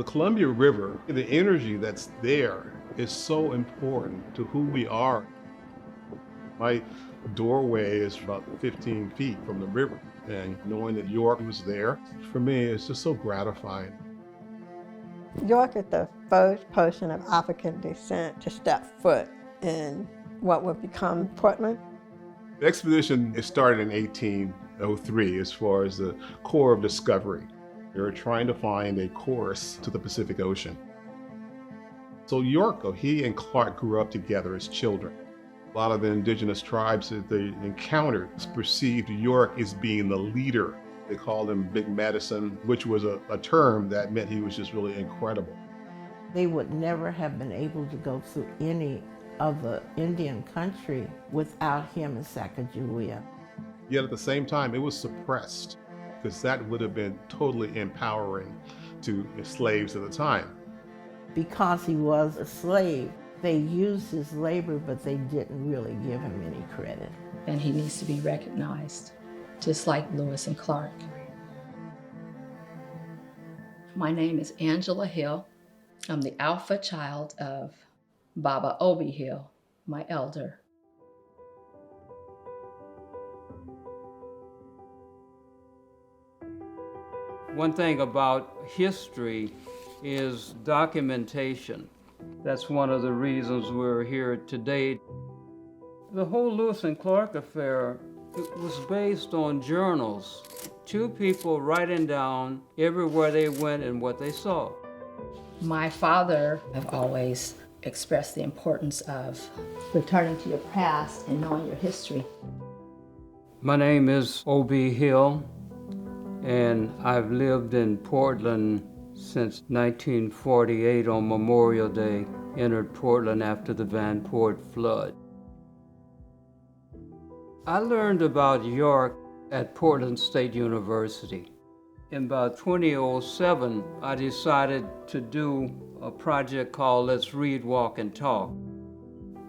The Columbia River, the energy that's there is so important to who we are. My doorway is about 15 feet from the river, and knowing that York was there, for me, it's just so gratifying. York is the first person of African descent to step foot in what would become Portland. The expedition started in 1803 as far as the Corps of Discovery. They were trying to find a course to the Pacific Ocean. So York, he and Clark grew up together as children. A lot of the indigenous tribes that they encountered perceived York as being the leader. They called him Big Medicine, which was a term that meant he was just really incredible. They would never have been able to go through any of the Indian country without him in Sacagawea. Yet at the same time, it was suppressed, because that would have been totally empowering to slaves at the time. Because he was a slave, they used his labor, but they didn't really give him any credit. And he needs to be recognized, just like Lewis and Clark. My name is Angela Hill. I'm the alpha child of Baba Obi Hill, my elder. One thing about history is documentation. That's one of the reasons we're here today. The whole Lewis and Clark affair, it was based on journals. Two people writing down everywhere they went and what they saw. My father have always expressed the importance of returning to your past and knowing your history. My name is O.B. Hill, and I've lived in Portland since 1948 on Memorial Day, entered Portland after the Vanport flood. I learned about York at Portland State University. In about 2007, I decided to do a project called Let's Read, Walk, and Talk.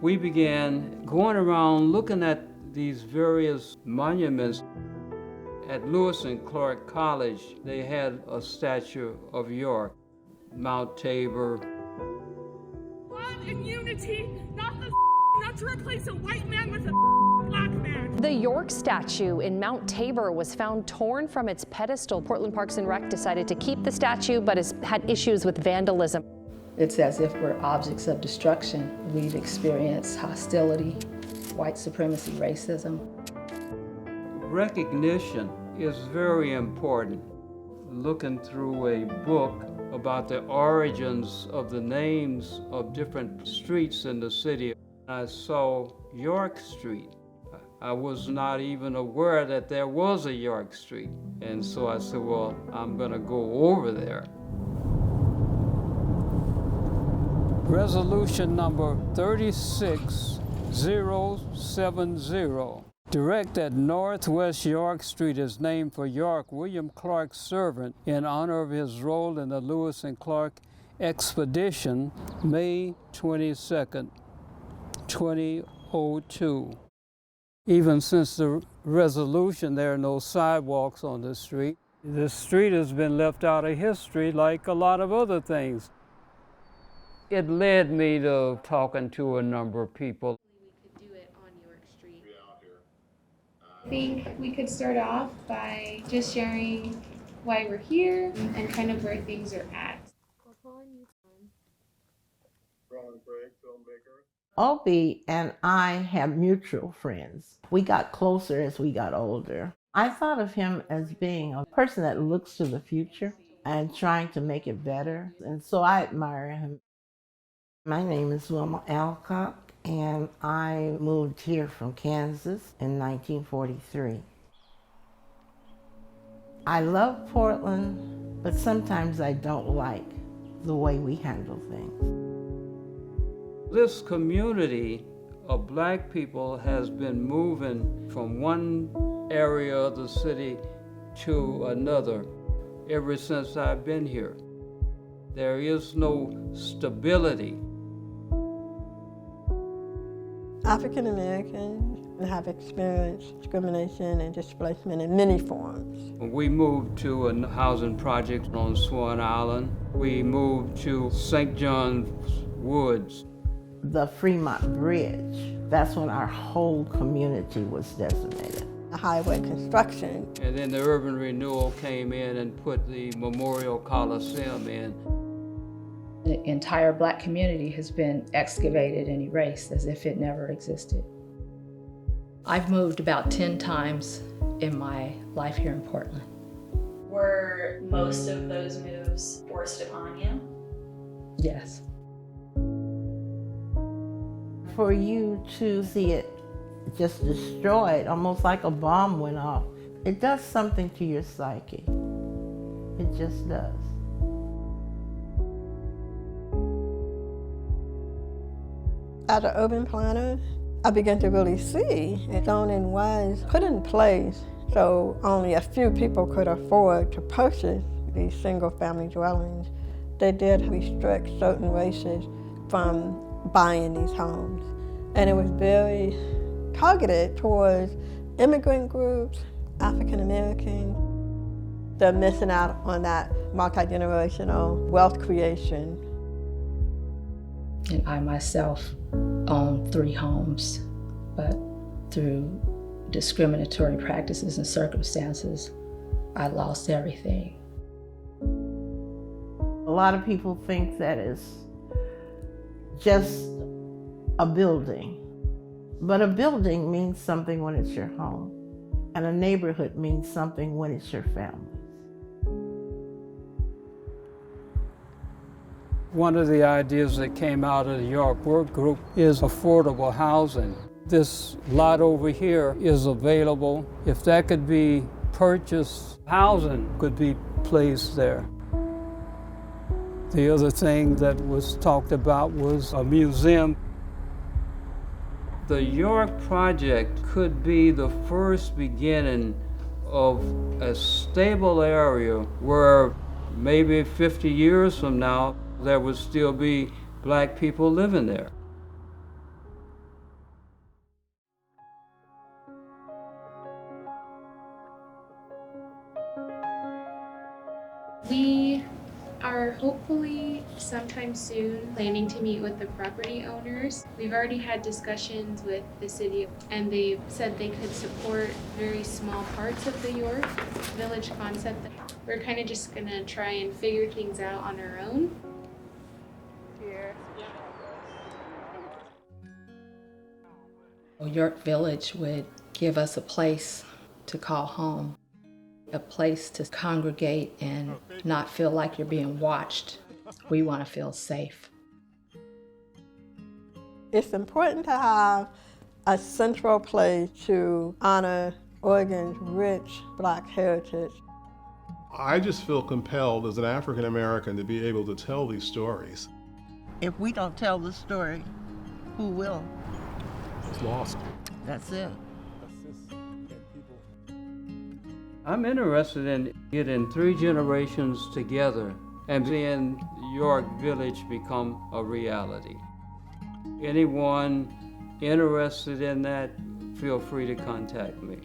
We began going around looking at these various monuments. At Lewis and Clark College, they had a statue of York, Mount Tabor. Love and unity, not to replace a white man with a black man. The York statue in Mount Tabor was found torn from its pedestal. Portland Parks and Rec decided to keep the statue, but has had issues with vandalism. It's as if we're objects of destruction. We've experienced hostility, white supremacy, racism. Recognition is very important. Looking through a book about the origins of the names of different streets in the city, I saw York Street. I was not even aware that there was a York Street. And so I said, well, I'm gonna go over there. Resolution number 36070. Direct that Northwest York Street is named for York William Clark's servant in honor of his role in the Lewis and Clark expedition, May 22nd, 2002. Even since the resolution, there are no sidewalks on the street. The street has been left out of history like a lot of other things. It led me to talking to a number of people. I think we could start off by just sharing why we're here and kind of where things are at. Opie and I have mutual friends. We got closer as we got older. I thought of him as being a person that looks to the future and trying to make it better, and so I admire him. My name is Wilma Alcock, and I moved here from Kansas in 1943. I love Portland, but sometimes I don't like the way we handle things. This community of black people has been moving from one area of the city to another ever since I've been here. There is no stability. African American and have experienced discrimination and displacement in many forms. We moved to a housing project on Swan Island. We moved to St. John's Woods. The Fremont Bridge, that's when our whole community was decimated. The highway construction. And then the urban renewal came in and put the Memorial Coliseum in. The entire Black community has been excavated and erased as if it never existed. I've moved about 10 times in my life here in Portland. Were most of those moves forced upon you? Yes. For you to see it just destroyed, almost like a bomb went off, it does something to your psyche. It just does. As an urban planner, I began to really see zoning was put in place so only a few people could afford to purchase these single-family dwellings. They did restrict certain races from buying these homes. And it was very targeted towards immigrant groups, African Americans. They're missing out on that multi-generational wealth creation. And I myself own 3 homes, but through discriminatory practices and circumstances, I lost everything. A lot of people think that it's just a building, but a building means something when it's your home, and a neighborhood means something when it's your family. One of the ideas that came out of the York Work Group is affordable housing. This lot over here is available. If that could be purchased, housing could be placed there. The other thing that was talked about was a museum. The York project could be the first beginning of a stable area where maybe 50 years from now, there would still be Black people living there. We are hopefully sometime soon planning to meet with the property owners. We've already had discussions with the city, and they said they could support very small parts of the York Village concept. We're kind of just gonna try and figure things out on our own. York Village would give us a place to call home, a place to congregate and not feel like you're being watched. We want to feel safe. It's important to have a central place to honor Oregon's rich Black heritage. I just feel compelled as an African American to be able to tell these stories. If we don't tell the story, who will? It's lost. That's it. I'm interested in getting 3 generations together and seeing York Village become a reality. Anyone interested in that, feel free to contact me.